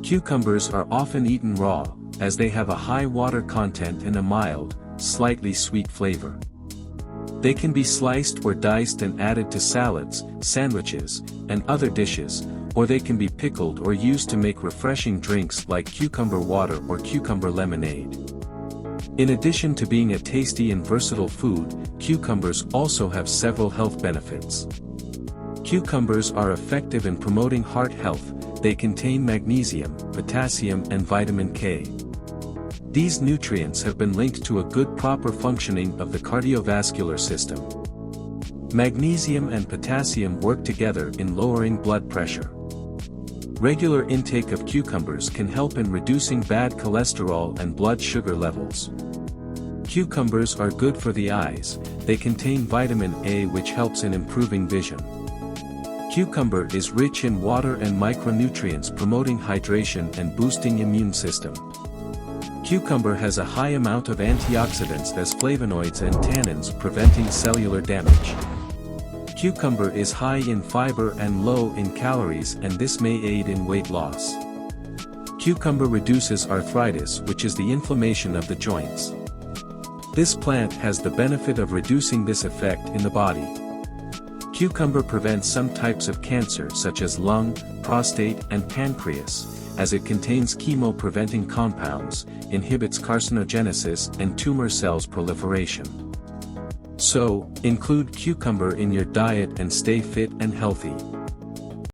Cucumbers are often eaten raw, as they have a high water content and a mild, slightly sweet flavor. They can be sliced or diced and added to salads, sandwiches, and other dishes, or they can be pickled or used to make refreshing drinks like cucumber water or cucumber lemonade. In addition to being a tasty and versatile food, cucumbers also have several health benefits. Cucumbers are effective in promoting heart health. They contain magnesium, potassium and vitamin K. These nutrients have been linked to a good proper functioning of the cardiovascular system. Magnesium and potassium work together in lowering blood pressure. Regular intake of cucumbers can help in reducing bad cholesterol and blood sugar levels. Cucumbers are good for the eyes. They contain vitamin A, which helps in improving vision. Cucumber is rich in water and micronutrients, promoting hydration and boosting immune system. Cucumber has a high amount of antioxidants as flavonoids and tannins, preventing cellular damage. Cucumber is high in fiber and low in calories, and this may aid in weight loss. Cucumber reduces arthritis, which is the inflammation of the joints. This plant has the benefit of reducing this effect in the body. Cucumber prevents some types of cancer such as lung, prostate and pancreas, as it contains chemo-preventing compounds, inhibits carcinogenesis and tumor cells proliferation. So, include cucumber in your diet and stay fit and healthy.